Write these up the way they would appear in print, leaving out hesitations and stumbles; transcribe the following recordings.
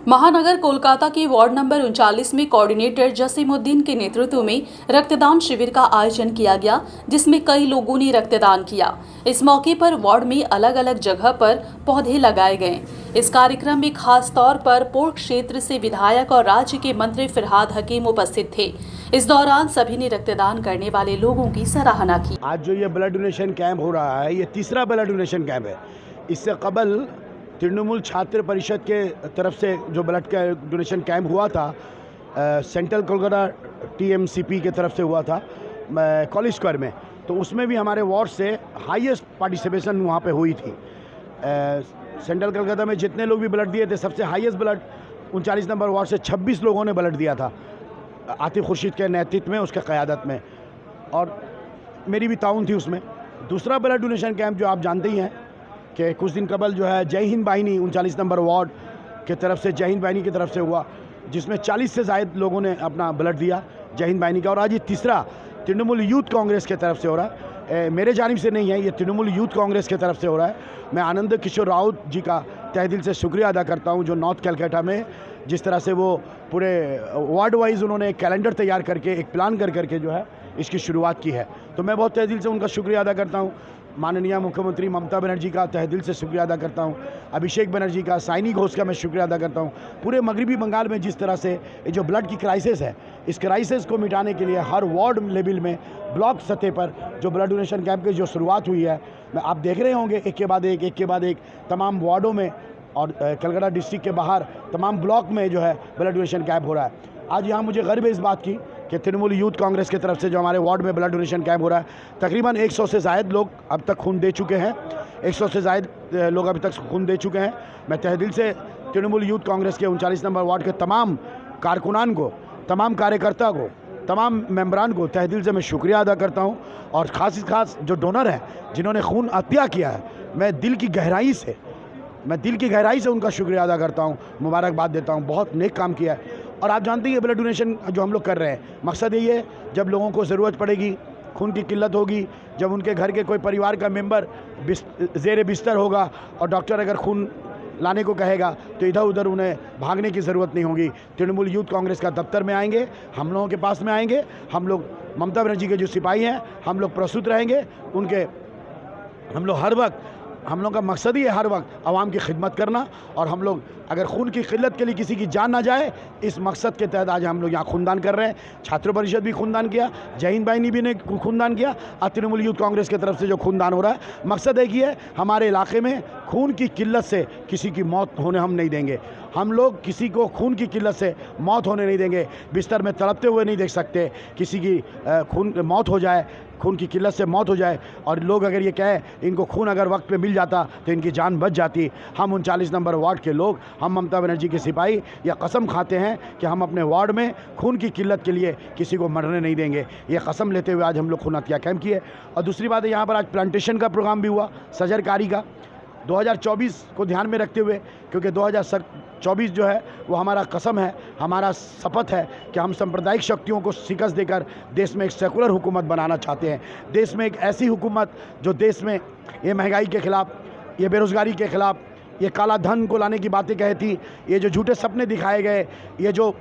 महानगर कोलकाता के ward number 39 में कोऑर्डिनेटर जसीमुद्दीन के नेतृत्व में रक्तदान शिविर का आयोजन किया गया, जिसमें कई लोगों ने रक्तदान किया। इस मौके पर वार्ड में अलग अलग जगह पर पौधे लगाए गए। इस कार्यक्रम में खास तौर पर पोर्ट क्षेत्र से विधायक और राज्य के मंत्री फिरहाद हकीम उपस्थित थे। इस दौरान सभी ने रक्तदान करने वाले लोगों की सराहना की। आज जो ये ब्लड डोनेशन कैंप हो रहा है, ये तीसरा ब्लड डोनेशन कैंप है। इससे कबल तृणमूल छात्र परिषद के तरफ से जो ब्लड का डोनेशन कैंप हुआ था, सेंट्रल कोलकाता TMCP के तरफ से हुआ था कॉलेज स्क्वायर में, तो उसमें भी हमारे वार्ड से हाईएस्ट पार्टिसिपेशन वहाँ पे हुई थी। सेंट्रल कोलकाता में जितने लोग भी ब्लड दिए थे, सबसे हाईएस्ट ब्लड 39 नंबर वार्ड से 26 लोगों ने ब्लड दिया था, आतिफ खुर्शीद के नेतृत्व में, उसके क़यादत में, और मेरी भी ताउन थी उसमें। दूसरा ब्लड डोनेशन कैंप जो आप जानते ही हैं कि कुछ दिन कबल जो है जय हिंद बाहिनी 39 नंबर वार्ड के तरफ से, जय हिंद बाहिनी की तरफ से हुआ, जिसमें 40 से ज़ायद लोगों ने अपना ब्लड दिया जय हिंद बाहिनी का। और आज ये तीसरा तृणमूल यूथ कांग्रेस के तरफ से हो रहा है, मेरे जानिब से नहीं है, ये तृणमूल यूथ कांग्रेस की तरफ से हो रहा है। मैं आनंद किशोर राउत जी का तहे दिल से शुक्रिया अदा करता हूँ, जो नॉर्थ कलकत्ता में जिस तरह से वो पूरे वार्ड वाइज उन्होंने एक कैलेंडर तैयार करके, एक प्लान करके जो है इसकी शुरुआत की है। तो मैं बहुत तहे दिल से उनका शुक्रिया अदा करता हूँ। माननीय मुख्यमंत्री ममता बनर्जी का तहे दिल से शुक्रिया अदा करता हूँ। अभिषेक बनर्जी का, साइनी घोष का मैं शुक्रिया अदा करता हूँ। पूरे मगरबी बंगाल में जिस तरह से ये जो ब्लड की क्राइसिस है, इस क्राइसिस को मिटाने के लिए हर वार्ड लेवल में, ब्लॉक सतह पर जो ब्लड डोनेशन कैंप की जो शुरुआत हुई है, मैं आप देख रहे होंगे एक के बाद एक तमाम वार्डों में और कलकत्ता डिस्ट्रिक्ट के बाहर तमाम ब्लॉक में जो है ब्लड डोनेशन कैंप हो रहा है। आज यहाँ मुझे गर्व है इस बात की कि तृणमूल यूथ कांग्रेस की तरफ से जो हमारे वार्ड में ब्लड डोनेशन कैंप हो रहा है, तकरीबन 100 से ज़ायद लोग अब तक खून दे चुके हैं। 100 से ज़ायद लोग अभी तक खून दे चुके हैं। मैं तहे दिल से तृणमूल यूथ कांग्रेस के 39 नंबर वार्ड के तमाम कारकुनान को, तमाम कार्यकर्ता को, तमाम मेंबरान को तहे दिल से मैं शुक्रिया अदा करता हूँ। और खास जो डोनर हैं, जिन्होंने खून अतिया किया है, मैं दिल की गहराई से उनका शुक्रिया अदा करता हूँ, मुबारकबाद देता हूँ। बहुत नेक काम किया है। और आप जानते हैं ब्लड डोनेशन जो हम लोग कर रहे हैं, मकसद यही है, जब लोगों को ज़रूरत पड़ेगी, खून की किल्लत होगी, जब उनके घर के कोई परिवार का मेंबर ज़ेर बिस्तर होगा और डॉक्टर अगर खून लाने को कहेगा, तो इधर उधर उन्हें भागने की ज़रूरत नहीं होगी। तृणमूल यूथ कांग्रेस का दफ्तर में आएंगे, हम लोगों के पास में आएंगे, हम लोग ममता बनर्जी के जो सिपाही हैं, हम लोग प्रस्तुत रहेंगे उनके। हम लोग हर वक्त, हम लोग का मकसद ही है हर वक्त आवाम की खिदमत करना। और हम लोग अगर खून की किल्लत के लिए किसी की जान ना जाए, इस मकसद के तहत आज हम लोग यहाँ खूनदान कर रहे हैं। छात्र परिषद भी खूनदान किया, जय हिंद बाहिनी भी ने खूनदान किया, और तृणमूल यूथ कांग्रेस की तरफ से जो खूनदान हो रहा है, मकसद एक ही है, हमारे इलाके में खून की किल्लत से किसी की मौत होने हम नहीं देंगे। हम लोग किसी को खून की किल्लत से मौत होने नहीं देंगे। बिस्तर में तड़पते हुए नहीं देख सकते किसी की मौत हो जाए, खून की किल्लत से मौत हो जाए, और लोग अगर ये कहें इनको खून अगर वक्त पे मिल जाता तो इनकी जान बच जाती। हम 39 नंबर वार्ड के लोग, हम ममता बनर्जी के सिपाही, यह कसम खाते हैं कि हम अपने वार्ड में खून की किल्लत के लिए किसी को मरने नहीं देंगे। ये कसम लेते हुए आज हम लोग खून अतिया कैंप किए। और दूसरी बात है, यहाँ पर आज प्लांटेशन का प्रोग्राम भी हुआ, सजरकारी का, 2024 को ध्यान में रखते हुए, क्योंकि 2024 जो है वो हमारा कसम है, हमारा शपथ है कि हम सांप्रदायिक शक्तियों को शिकस्त देकर देश में एक सेकुलर हुकूमत बनाना चाहते हैं। देश में एक ऐसी हुकूमत जो देश में ये महंगाई के ख़िलाफ़, ये बेरोज़गारी के ख़िलाफ़, ये काला धन को लाने की बातें कही थी, ये जो झूठे सपने दिखाए गए, ये जो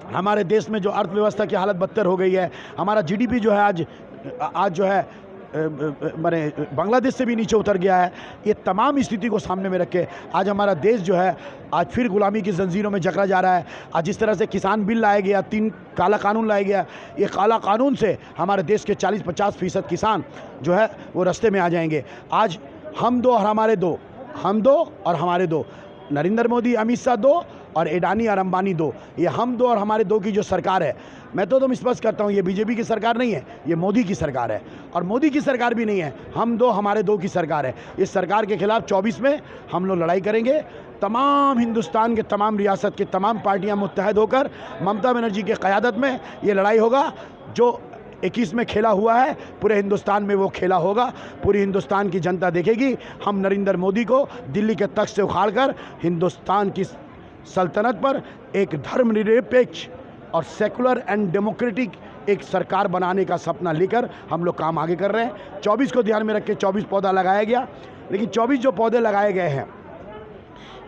हमारे देश में जो अर्थव्यवस्था की हालत बदतर हो गई है, हमारा GDP जो है आज जो है मैंने बांग्लादेश से भी नीचे उतर गया है, ये तमाम स्थिति को सामने में रख के आज हमारा देश जो है आज फिर गुलामी की जंजीरों में जकड़ा जा रहा है। आज जिस तरह से किसान बिल लाया गया, 3 काला कानून लाया गया, ये काला कानून से हमारे देश के 40-50% किसान जो है वो रास्ते में आ जाएंगे। आज हम दो और हमारे दो, हम दो और हमारे दो, नरेंद्र मोदी अमित शाह दो और अडानी और अंबानी दो, ये हम दो और हमारे दो की जो सरकार है, मैं तो स्पष्ट करता हूँ, ये बीजेपी की सरकार नहीं है, ये मोदी की सरकार है। और मोदी की सरकार भी नहीं है, हम दो हमारे दो की सरकार है। इस सरकार के खिलाफ 24 में हम लोग लड़ाई करेंगे। तमाम हिंदुस्तान के तमाम रियासत के तमाम पार्टियां मुत्तहद होकर ममता बनर्जी के क़यादत में ये लड़ाई होगा। जो 21 में खेला हुआ है, पूरे हिंदुस्तान में वो खेला होगा। पूरी हिंदुस्तान की जनता देखेगी। हम नरेंद्र मोदी को दिल्ली के तख्त से उखाड़कर हिंदुस्तान की सल्तनत पर एक धर्मनिरपेक्ष और सेकुलर एंड डेमोक्रेटिक एक सरकार बनाने का सपना लेकर हम लोग काम आगे कर रहे हैं। 24 को ध्यान में रख के 24 पौधा लगाया गया, लेकिन 24 जो पौधे लगाए गए हैं,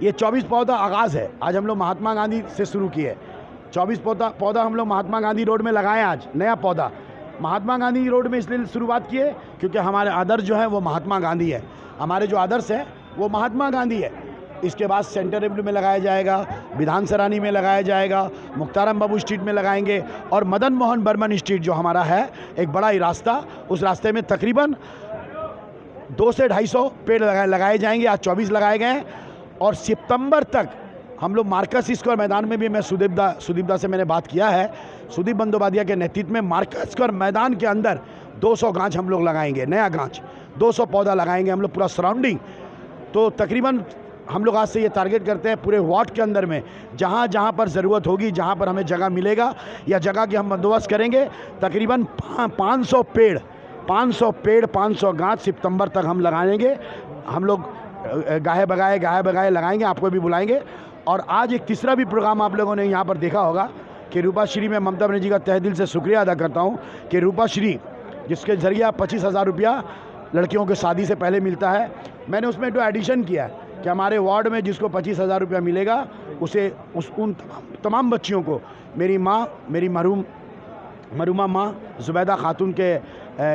ये 24 पौधा आगाज़ है। आज हम लोग महात्मा गांधी से शुरू किए। 24 पौधा हम लोग महात्मा गांधी रोड में लगाए। आज नया पौधा महात्मा गांधी रोड में इसलिए शुरुआत किए क्योंकि हमारे आदर्श जो है वो महात्मा गांधी है। हमारे जो आदर्श है वो महात्मा गांधी है। इसके बाद सेंटर एवेन्यू में लगाया जाएगा, विधान सरानी में लगाया जाएगा, मुख्ताराम बाबू स्ट्रीट में लगाएंगे और मदन मोहन बर्मन स्ट्रीट जो हमारा है एक बड़ा ही रास्ता, उस रास्ते में तकरीबन 200 से 250 पेड़ लगाए जाएंगे। आज 24 लगाए गए हैं और सितंबर तक हम लोग मार्कस स्क्वायर मैदान में भी, मैं सुदीप दा से मैंने बात किया है, सुदीप बंदोपाध्याय के नेतृत्व में मार्कस स्क्वायर मैदान के अंदर 200 गांच हम लोग लगाएंगे, नया गांच 200 पौधा लगाएंगे हम लोग पूरा सराउंडिंग। तो तकरीबन हम लोग आज से ये टारगेट करते हैं पूरे वार्ड के अंदर में जहाँ जहाँ पर ज़रूरत होगी, जहाँ पर हमें जगह मिलेगा या जगह की हम बंदोबस्त करेंगे, तकरीबन 500 पेड़ 500 गांच सितंबर तक हम लगाएंगे। हम लोग गाहे बगाए लगाएंगे, आपको भी बुलाएंगे। और आज एक तीसरा भी प्रोग्राम आप लोगों ने यहाँ पर देखा होगा कि रूपाश्री में ममता बनर्जी का तहे दिल से शुक्रिया अदा करता हूँ कि रूपाश्री जिसके ज़रिए 25,000 रुपया लड़कियों के शादी से पहले मिलता है, मैंने उसमें जो एडिशन किया है कि हमारे वार्ड में जिसको 25,000 रुपया मिलेगा उसे उन तमाम बच्चियों को मेरी माँ, मेरी मरूमा माँ जुबैदा खातून के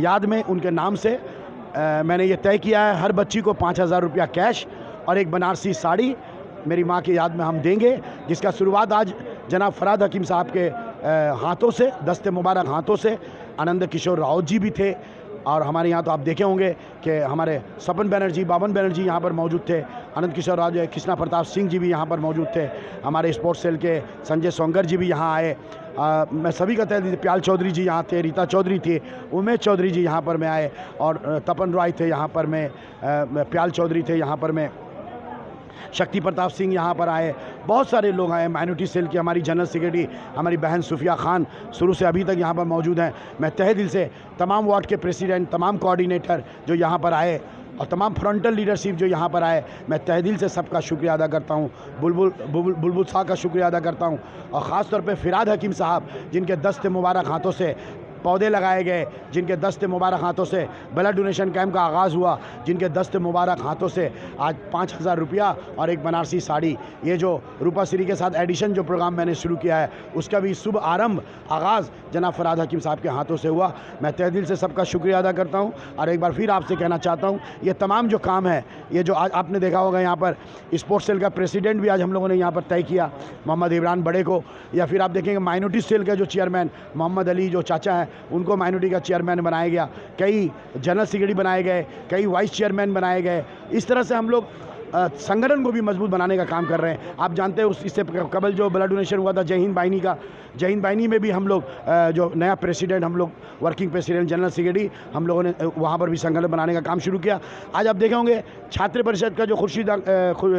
याद में, उनके नाम से मैंने ये तय किया है हर बच्ची को 5,000 रुपया कैश और एक बनारसी साड़ी मेरी माँ की याद में हम देंगे, जिसका शुरुआत आज जनाब फरहाद हकीम साहब के हाथों से, दस्ते मुबारक हाथों से। आनंद किशोर राउत जी भी थे और हमारे यहाँ तो आप देखे होंगे कि हमारे सपन बनर्जी, बावन बनर्जी यहाँ पर मौजूद थे। आनंद किशोर राव, कृष्णा प्रताप सिंह जी भी यहाँ पर मौजूद थे। हमारे स्पोर्ट्स सेल के संजय सोंगर जी भी यहाँ आए। मैं सभी का तय दीजिए, प्याल चौधरी जी यहाँ थे, रीता चौधरी थी, उमेश चौधरी जी यहाँ पर मैं आए और तपन रॉय थे यहाँ पर, मैं प्याल चौधरी थे यहाँ पर, मैं शक्ति प्रताप सिंह यहाँ पर आए। बहुत सारे लोग आए। माइनॉरिटी सेल की हमारी जनरल सेक्रेटरी हमारी बहन सुफिया खान शुरू से अभी तक यहाँ पर मौजूद हैं। मैं तहे दिल से तमाम वार्ड के प्रेसिडेंट, तमाम कोऑर्डिनेटर जो यहाँ पर आए और तमाम फ्रंटल लीडरशिप जो यहाँ पर आए, मैं तहे दिल से सबका शुक्रिया अदा करता हूँ। बुलबुल साहब का शुक्रिया अदा करता हूँ और ख़ास तौर पे फिराद हकीम साहब जिनके दस्ते मुबारक हाथों से पौधे लगाए गए, जिनके दस्ते मुबारक हाथों से ब्लड डोनेशन कैंप का आगाज़ हुआ, जिनके दस्ते मुबारक हाथों से आज 5,000 रुपया और एक बनारसी साड़ी, ये जो रूपाश्री के साथ एडिशन जो प्रोग्राम मैंने शुरू किया है उसका भी शुभ आरंभ आगाज़ जनाब फरहाद हकीम साहब के हाथों से हुआ। मैं तहे दिल से सबका शुक्रिया अदा करता हूँ और एक बार फिर आपसे कहना चाहता हूँ ये तमाम जो काम है, ये जो आज आपने देखा होगा यहाँ पर स्पोर्ट्स सेल का प्रेसिडेंट भी आज हम लोगों ने यहाँ पर तय किया मोहम्मद इमरान बड़े को, या फिर आप देखेंगे माइनॉरिटी सेल का जो चेयरमैन मोहम्मद अली जो चाचा हैं उनको माइनॉरिटी का चेयरमैन बनाया गया, कई जनरल सेक्रेटरी बनाए गए, कई वाइस चेयरमैन बनाए गए। इस तरह से हम लोग संगठन को भी मजबूत बनाने का काम कर रहे हैं। आप जानते हैं इससे कबल जो ब्लड डोनेशन हुआ था जय हिंद बाहिनी का, जय हिंद बाहिनी में भी हम लोग जो नया प्रेसिडेंट, हम लोग वर्किंग प्रेसिडेंट, जनरल सेक्रेटरी, हम लोगों ने वहाँ पर भी संगठन बनाने का काम शुरू किया। आज आप देखे होंगे छात्र परिषद का जो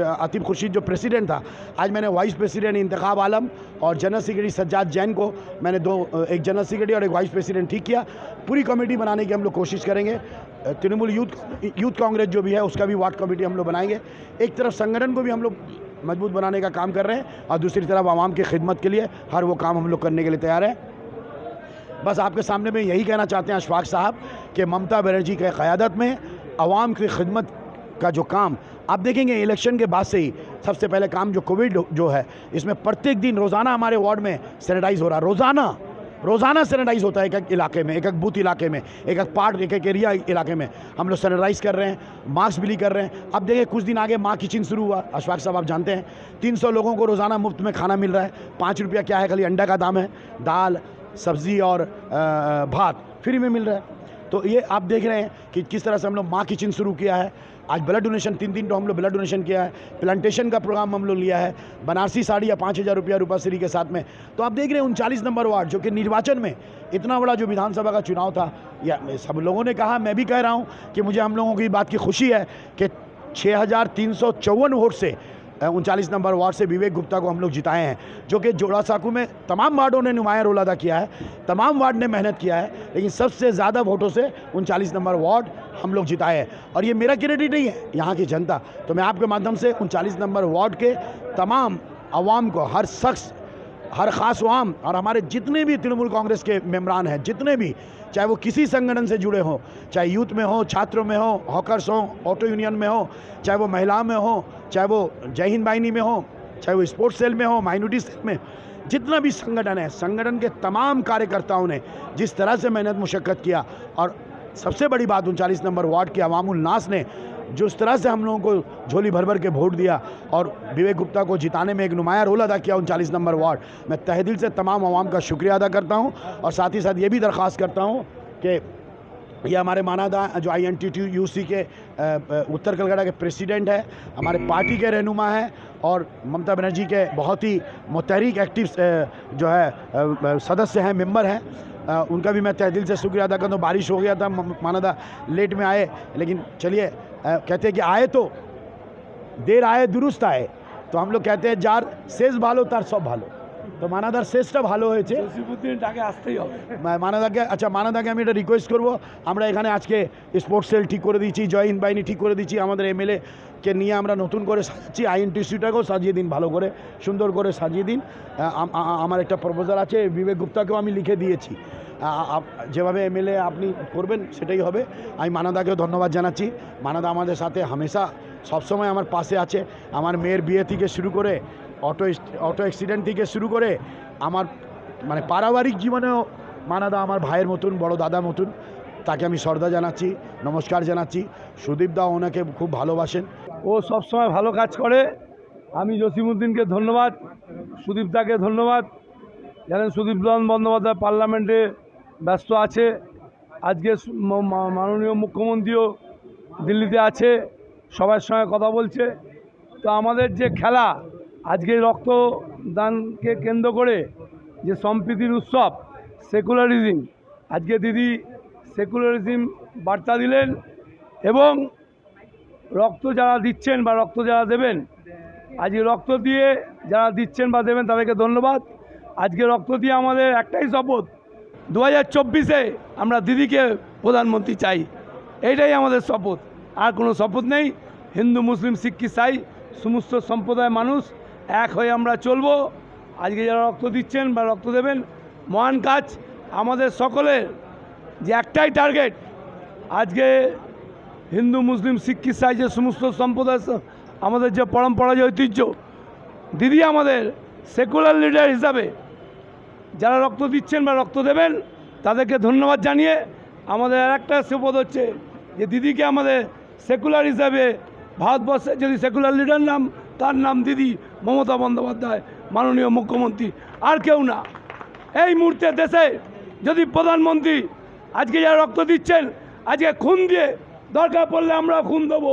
आतिफ खुर्शीद जो प्रेसिडेंट था, आज मैंने वाइस प्रेसिडेंट इंतखाब आलम और जनरल सेक्रेटरी सज्जाद जैन को मैंने एक जनरल सेक्रेटरी और एक वाइस प्रेसिडेंट ठीक किया। पूरी कमेटी बनाने की हम लोग कोशिश करेंगे। तृणमूल यूथ कांग्रेस जो भी है उसका भी वार्ड कमेटी हम लोग बनाएंगे। एक तरफ संगठन को भी हम लोग मजबूत बनाने का काम कर रहे हैं और दूसरी तरफ आवाम की खिदमत के लिए हर वो काम हम लोग करने के लिए तैयार हैं। बस आपके सामने में यही कहना चाहते हैं अशफाक साहब कि ममता बनर्जी के क़यादत में आवाम की खिदमत का जो काम आप देखेंगे इलेक्शन के बाद से ही सबसे पहले काम जो कोविड जो है, इसमें प्रत्येक दिन रोज़ाना हमारे वार्ड में सैनिटाइज हो रहा है। रोज़ाना सैनिटाइज होता है। एक एक इलाके में, एक एक बूथ इलाके में, एक एक पार्ट, एक एक एरिया इलाके में हम लोग सैनिटाइज कर रहे हैं, मास्क बिली कर रहे हैं। अब देखिए कुछ दिन आगे माँ किचन शुरू हुआ। अशफाक साहब आप जानते हैं 300 लोगों को रोज़ाना मुफ्त में खाना मिल रहा है। 5 रुपया क्या है, खाली अंडा का दाम है, दाल सब्ज़ी और भात फ्री में मिल रहा है। तो ये आप देख रहे हैं कि किस तरह से हम लोग माँ किचन शुरू किया है। आज ब्लड डोनेशन 3 दिन तो हम लोग ब्लड डोनेशन किया है। प्लांटेशन का प्रोग्राम हम लोग लिया है, बनारसी साड़ी या 5,000 रुपया रूपाश्री के साथ में। तो आप देख रहे हैं 39 नंबर वार्ड जो कि निर्वाचन में इतना बड़ा जो विधानसभा का चुनाव था, या सब लोगों ने कहा, मैं भी कह रहा हूँ कि मुझे हम लोगों की बात की खुशी है कि 6,354 वोट से 39 नंबर वार्ड से विवेक गुप्ता को हम लोग जिताए हैं, जो कि जोड़ा साकू में तमाम वार्डों ने नुमाया रोल अदा किया है, तमाम वार्ड ने मेहनत किया है, लेकिन सबसे ज़्यादा वोटों से 39 नंबर वार्ड हम लोग जिताए हैं। और ये मेरा क्रेडिट नहीं है, यहाँ की जनता। तो मैं आपके माध्यम से 39 नंबर वार्ड के तमाम आवाम को, हर शख्स हर ख़ास व आम और हमारे जितने भी तृणमूल कांग्रेस के मेम्बरान हैं, जितने भी, चाहे वो किसी संगठन से जुड़े हों, चाहे यूथ में हो, छात्रों में हो, हॉकर्स हो, ऑटो यूनियन में हो, चाहे वो महिलाओं में हो, चाहे वो जय हिंद बाहिनी में हो, चाहे वो स्पोर्ट्स सेल में हो, माइनॉरिटी सेल में, जितना भी संगठन है, संगठन के तमाम कार्यकर्ताओं ने जिस तरह से मेहनत मुशक्क़त किया, और सबसे बड़ी बात 39 नंबर वार्ड के अवामुल नास ने जिस तरह से हम लोगों को झोली भर भर के वोट दिया और विवेक गुप्ता को जिताने में एक नुमाया रोल अदा किया 39 नंबर वार्ड, मैं तहे दिल से तमाम आवाम का शुक्रिया अदा करता हूं। और साथ ही साथ ये भी दरख्वास्त करता हूं कि ये हमारे मानादा जो INTTUC के उत्तर कलकत्ता के प्रेसिडेंट है, हमारे पार्टी के रहनुमा हैं और ममता बनर्जी के बहुत ही मुतहरिक एक्टिव जो है सदस्य हैं, मेंबर हैं, उनका भी मैं तहे दिल से शुक्रिया अदा करता हूँ। बारिश हो गया था, मानादा लेट में आए, लेकिन चलिए कहते हैं कि आए तो देर आए दुरुस्त आए, तो हम लोग कहते हैं जार शेष भालो तार सब भालो, तो मानादार শেষটা ভালো হয়েছে, জসিমউদ্দিনটাকে আসতেই হবে। মানাদাকে আচ্ছা মানাদাকে আমি এটা রিকোয়েস্ট করব, আমরা এখানে আজকে স্পোর্টস সেল ঠিক করে দিয়েছি, জয় হিন্দ বাহিনী ঠিক করে দিয়েছি, আমাদের MLA কে নিয়ে আমরা নতুন করে সাজাচ্ছি, INTTUCটাকেও সাজিয়ে দিন, ভালো করে সুন্দর করে সাজিয়ে দিন। আমার একটা প্রপোজাল আছে, বিবেক গুপ্তাকেও আমি লিখে দিয়েছি, যেভাবে MLA আপনি করবেন সেটাই হবে। আমি মানাদাকেও ধন্যবাদ জানাচ্ছি, মানাদা আমাদের সাথে হামেশা সবসময় আমার পাশে আছে, আমার মেয়ের বিয়ে থেকে শুরু করে অটো অ্যাক্সিডেন্ট থেকে শুরু করে আমার মানে পারিবারিক জীবনেও মানাদা আমার ভাইয়ের মতন, বড় দাদার মতন, তাকে আমি শ্রদ্ধা জানাচ্ছি, নমস্কার জানাচ্ছি। সুদীপ দা ওনাকে খুব ভালোবাসেন, ও সবসময় ভালো কাজ করে। আমি জসিমউদ্দিনকে ধন্যবাদ, সুদীপদাকে ধন্যবাদ। জানেন সুদীপ বন্দ্যোপাধ্যায় পার্লামেন্টে ব্যস্ত আছে, আজকে মাননীয় মুখ্যমন্ত্রীও দিল্লিতে আছে, সবার সঙ্গে কথা বলছে। তো আমাদের যে খেলা আজকে রক্তদানকে কেন্দ্র করে যে সম্প্রীতির উৎসব, সেকুলারিজম, আজকে দিদি সেকুলারিজম বার্তা দিলেন, এবং রক্ত যারা দিচ্ছেন বা রক্ত যারা দেবেন, আজকে রক্ত দিয়ে যারা দিচ্ছেন বা দেবেন তাদেরকে ধন্যবাদ। আজকে রক্ত দিয়ে আমাদের একটাই শপথ, 2024-এ আমরা দিদিকে প্রধানমন্ত্রী চাই, এইটাই আমাদের শপথ, আর কোনো শপথ নেই। হিন্দু মুসলিম শিখ ইসাই সমস্ত সম্প্রদায়ের মানুষ এক হয়ে আমরা চলবো। আজকে যারা রক্ত দিচ্ছেন বা রক্ত দেবেন, মহান কাজ আমাদের সকলের, যে একটাই টার্গেট, আজকে হিন্দু মুসলিম শিখ ইসাই যে সমস্ত সম্প্রদায়, আমাদের যে পরম্পরা, যে ঐতিহ্য, দিদি আমাদের সেকুলার লিডার হিসাবে যারা রক্ত দিচ্ছেন বা রক্ত দেবেন তাদেরকে ধন্যবাদ জানিয়ে আমাদের আর একটা শপথ হচ্ছে যে দিদিকে আমাদের সেকুলার হিসাবে, ভারতবর্ষের যদি সেকুলার লিডার নাম, তার নাম দিদি মমতা বন্দ্যোপাধ্যায়, মাননীয় মুখ্যমন্ত্রী, আর কেউ না। এই মুহূর্তে দেশে যদি প্রধানমন্ত্রী আজকে যারা রক্ত দিচ্ছেন, আজকে খুন দিয়ে, দরকার পড়লে আমরা খুন দেবো,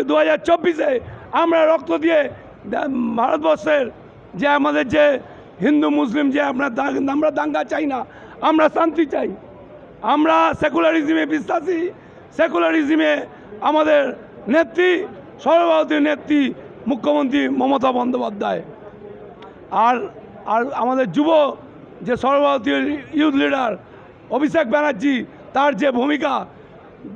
2024-এ আমরা রক্ত দিয়ে ভারতবর্ষের যে আমাদের যে হিন্দু মুসলিম যে আমরা দাঙ্গা চাই না, আমরা শান্তি চাই, আমরা সেকুলারিজমে বিশ্বাসী। সেকুলারিজমে আমাদের নেত্রী, সর্বভারতীয় নেত্রী মুখ্যমন্ত্রী মমতা বন্দ্যোপাধ্যায়, আর আমাদের যুব যে সর্বভারতীয় ইউথ লিডার অভিষেক ব্যানার্জি, তার যে ভূমিকা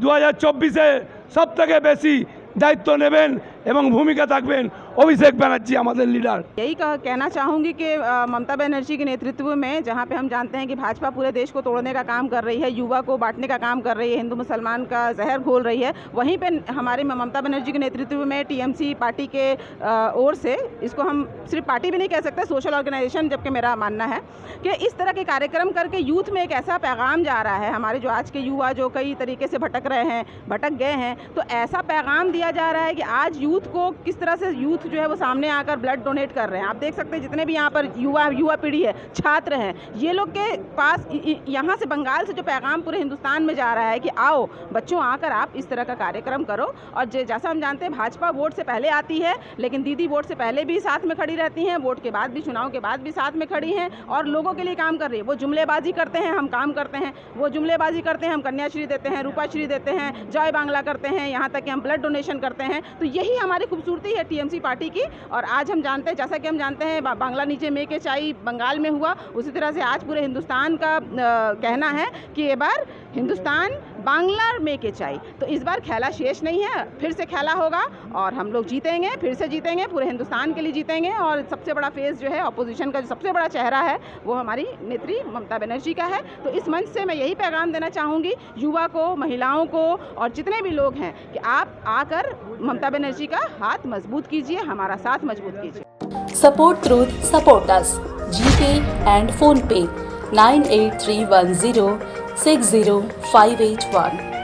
2024-এ সব থেকে বেশি দায়িত্ব নেবেন এবং ভূমিকা থাকবেন अभिषेक बनर्जी हमारे लीडर। यही कहना चाहूँगी कि ममता बनर्जी के नेतृत्व में, जहाँ पे हम जानते हैं कि भाजपा पूरे देश को तोड़ने का काम कर रही है, युवा को बांटने का काम कर रही है, हिंदू मुसलमान का जहर घोल रही है, वहीं पे हमारे ममता बनर्जी के नेतृत्व में TMC पार्टी के ओर से, इसको हम सिर्फ पार्टी भी नहीं कह सकते, सोशल ऑर्गेनाइजेशन, जबकि मेरा मानना है कि इस तरह के कार्यक्रम करके यूथ में एक ऐसा पैगाम जा रहा है, हमारे जो आज के युवा जो कई तरीके से भटक रहे हैं, भटक गए हैं, तो ऐसा पैगाम दिया जा रहा है कि आज यूथ को किस तरह से यूथ जो है वो सामने आकर ब्लड डोनेट कर रहे हैं। आप देख सकते हैं जितने भी यहाँ पर युवा पीढ़ी है, छात्र हैं, ये लोग के पास यहाँ से बंगाल से जो पैगाम पूरे हिंदुस्तान में जा रहा है कि आओ बच्चों, आकर आप इस तरह का कार्यक्रम करो। और जैसा हम जानते हैं भाजपा वोट से पहले आती है, लेकिन दीदी वोट से पहले भी साथ में खड़ी रहती हैं, वोट के बाद भी, चुनाव के बाद भी साथ में खड़ी हैं और लोगों के लिए काम कर रही है। वो जुमलेबाजी करते हैं, हम काम करते हैं, वो जुमलेबाजी करते हैं, हम कन्याश्री देते हैं, रूपाश्री देते हैं, जय बांग्ला करते हैं, यहाँ तक कि हम ब्लड डोनेशन करते हैं। तो यही हमारी खूबसूरती है TMC पार्टी की। और आज हम जानते हैं, जैसा कि हम जानते हैं बांग्ला नीचे में के चाई बंगाल में हुआ, उसी तरह से आज पूरे हिंदुस्तान का कहना है कि ये बार हिंदुस्तान बांग्ला में के चाय। तो इस बार खेला शेष नहीं है, फिर से खेला होगा और हम लोग जीतेंगे, फिर से जीतेंगे, पूरे हिंदुस्तान के लिए जीतेंगे। और सबसे बड़ा फेस जो है अपोजिशन का, जो सबसे बड़ा चेहरा है वो हमारी नेत्री ममता बनर्जी का है। तो इस मंच से मैं यही पैगाम देना चाहूँगी युवा को, महिलाओं को और जितने भी लोग हैं कि आप आकर ममता बनर्जी का हाथ मजबूत कीजिए, हमारा साथ मजबूत कीजिए। Support Truth, support us. GPay and PhonePe 98310 60581.